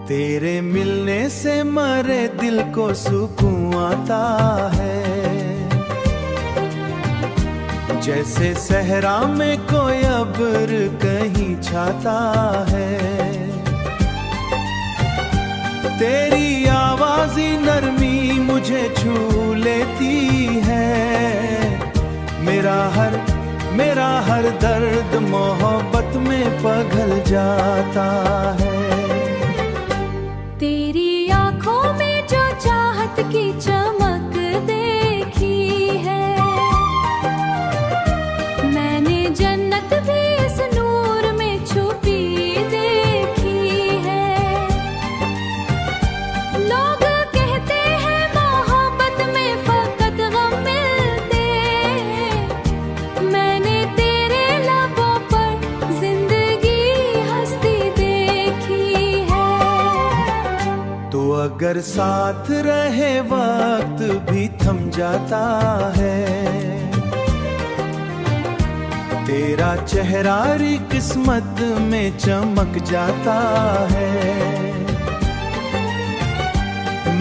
तेरे मिलने से मरे दिल को सुकून आता है, जैसे सहरा में कोई अब्र कहीं छाता है। तेरी आवाज़ी नरमी मुझे छू लेती है, मेरा हर दर्द मोहब्बत में पिघल जाता है। तेरी आँखों में जो चाहत की चमक देखी है, मैंने जन्नत भी इस नूर में छुपी देखी है। लोग कहते हैं मोहब्बत में फकत गम मिलते, मैंने तेरे लबों पर जिंदगी हंसती देखी है। तो अगर साथ रहे वक्त भी थम जाता है, तेरा चेहरा री किस्मत में चमक जाता है।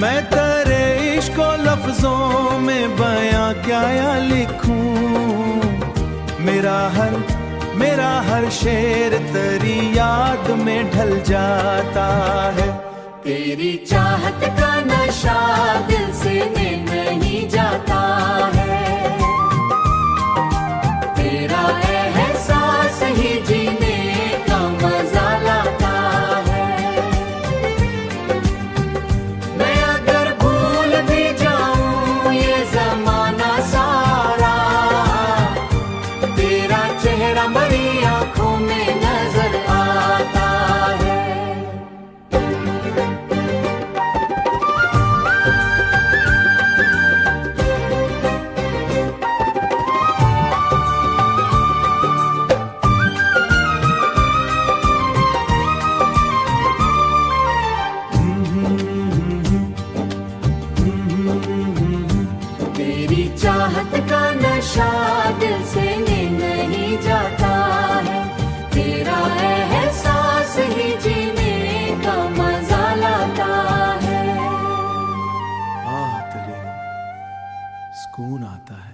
मैं तेरे इश्क को लफ्जों में बयां क्या लिखूं, मेरा हर शेर तेरी याद में ढल जाता है। तेरी चाहत का नशा दिल से नहीं जाता है, तेरा एहसास ही जीने का मजा लाता है। मैं अगर भूल भी जाऊं ये जमाना सारा, तेरा चेहरा मेरी आंखों में नजर आता है। तेरी चाहत का नशा दिल से नहीं जाता है, तेरा एहसास ही जीने का मजा लाता है। तेरे सुकून आता है।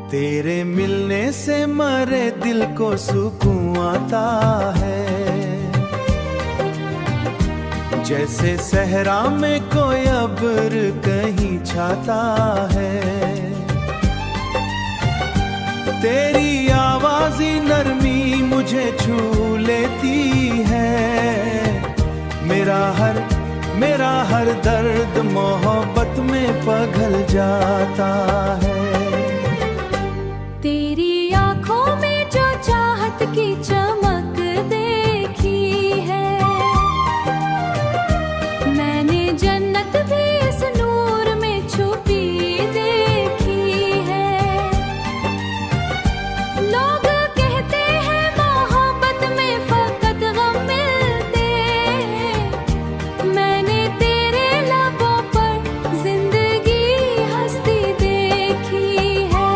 तेरे मिलने से मरे दिल को सुकून आता है, जैसे सहरा में कोई अब्र कहीं छाता है। तेरी आवाज़ी नरमी मुझे छू लेती है, मेरा हर दर्द मोहब्बत में पिघल जाता है। तेरी आँखों में जो चाहत की चमक देखी है, मैंने जन्नत भी इस नूर में छुपी देखी है। लोग कहते हैं मोहब्बत में फकत गम मिलते, मैंने तेरे लबों पर जिंदगी हंसती देखी है।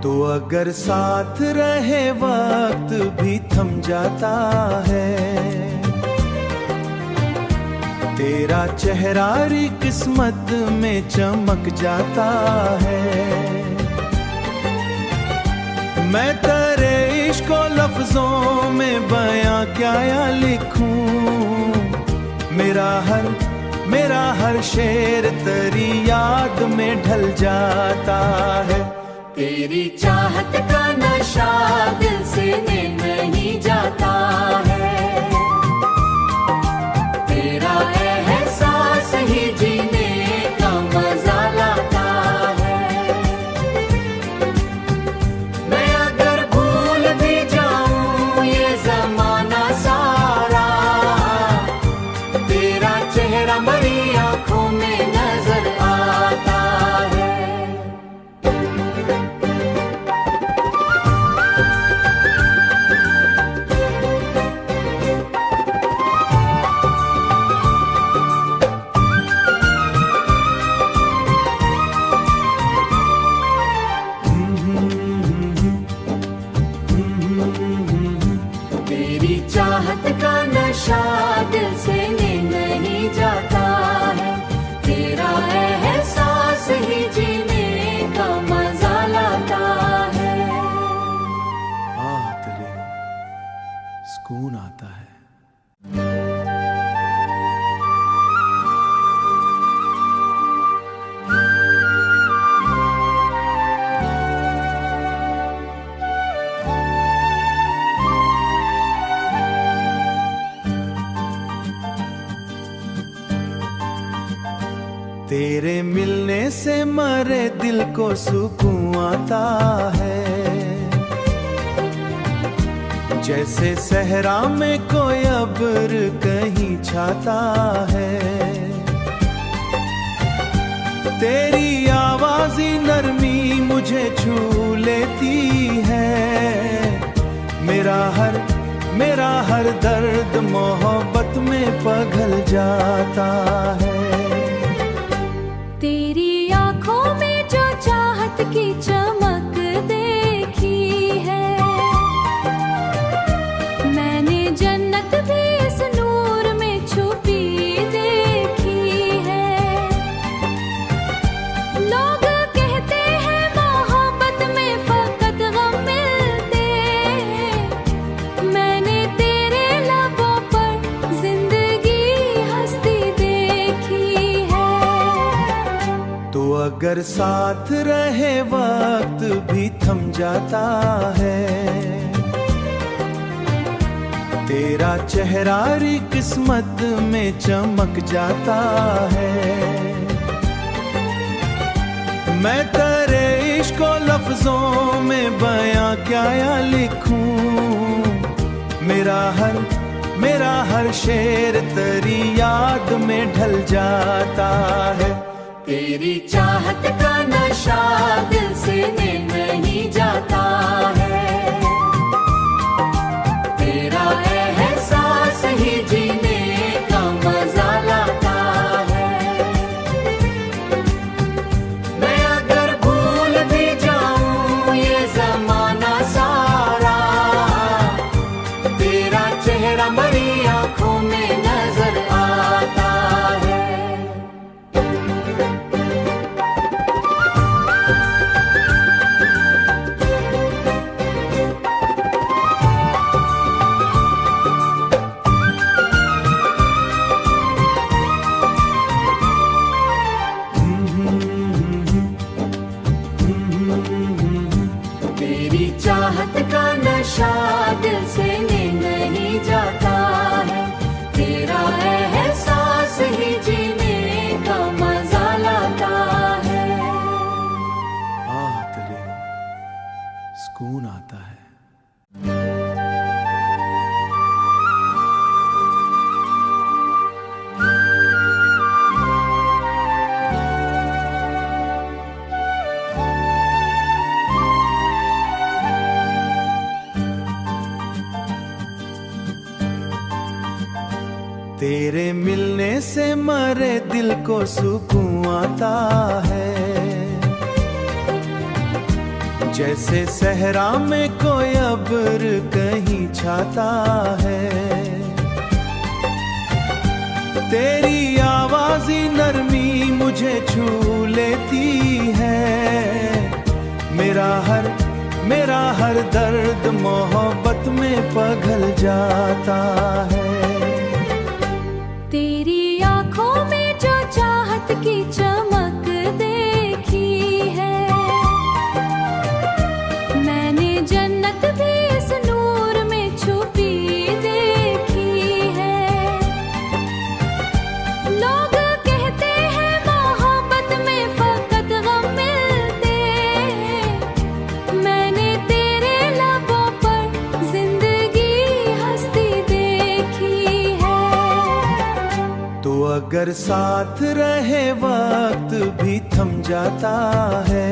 तो अगर साथ रहे वक्त भी थम जाता है, तेरा चेहरा री किस्मत में चमक जाता है। मैं तेरे इश्क को लफ्जों में बयां क्या लिखूं, मेरा हर शेर तेरी याद में ढल जाता है। तेरी चाहत का नशा दिल से नहीं जाता है, तेरा एहसास ही जीने का मजा लाता है। मैं अगर भूल भी जाऊं ये जमाना सारा, तेरा चेहरा मेरी आंखों में नजर आता है। नशा दिल से नहीं जाता है, तेरा एहसास ही जीने का मजा लाता है। तेरे सुकून आता है। तेरे मिलने से मरे दिल को सुकून आता है, जैसे सहरा में कोई अब्र कहीं छाता है। तेरी आवाज़ी नरमी मुझे छू लेती है, मेरा हर दर्द मोहब्बत में पिघल जाता है। तेरी आँखों में जो चाहत की चमक देखी है, मैंने जन्नत भी इस नूर में छुपी देखी है। लोग कहते हैं मोहब्बत में फकत गम मिलते, मैंने तेरे लबों पर जिंदगी हंसती देखी है। तो अगर साथ रहे वक्त भी थम जाता है, तेरा चेहरा री किस्मत में चमक जाता है। मैं तेरे इश्क को लफ्जों में बयां क्या लिखूं, मेरा हर शेर तेरी याद में ढल जाता है। तेरी चाहत का नशा दिल से नहीं जाता है, तेरा एहसास ही जीने का मजा लाता है। मैं अगर भूल भी जाऊं ये जमाना सारा, तेरा चेहरा मेरी आंखों में नजर आता है। तेरी चाहत का नशा दिल से नहीं जाता है, तेरा एहसास ही जीने का मजा लाता है। तेरे सुकून आता है। तेरे मिलने से मरे दिल को सुकून आता है, जैसे सहरा में कोई अब्र कहीं छाता है। तेरी आवाज़ी नरमी मुझे छू लेती है, मेरा हर दर्द मोहब्बत में पिघल जाता है। तेरी आँखों में जो चाहत की चमक देखी है, मैंने जन्नत भी इस नूर में छुपी देखी है। लोग कहते हैं मोहब्बत में फकत गम मिलते, मैंने तेरे लबों पर जिंदगी हंसती देखी है। तो अगर साथ रहे वक्त भी थम जाता है,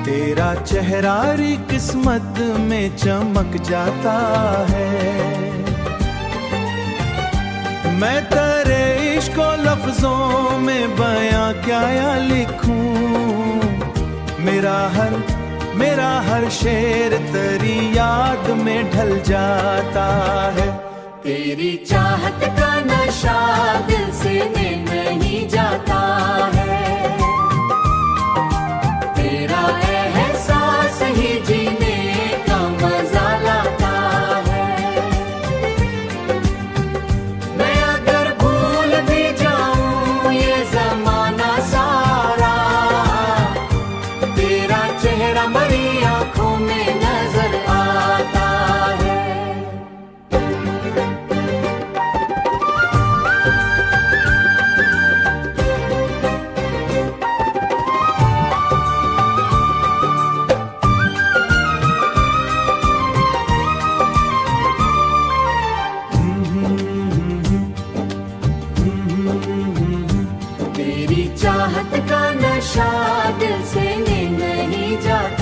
तेरा चेहरा री किस्मत में चमक जाता है। मैं तेरे इश्क को लफ्जों में बयां क्या लिखूं, मेरा हर शेर तेरी याद में ढल जाता है। तेरी चाहत का नशा दिल से नहीं जाता है, तेरा एहसास ही जीने का मजा लाता है। मैं अगर भूल भी जाऊं ये जमाना सारा, तेरा चेहरा मेरी आंखों में नजर आता है। तेरी चाहत का नशा दिल से नहीं जाता।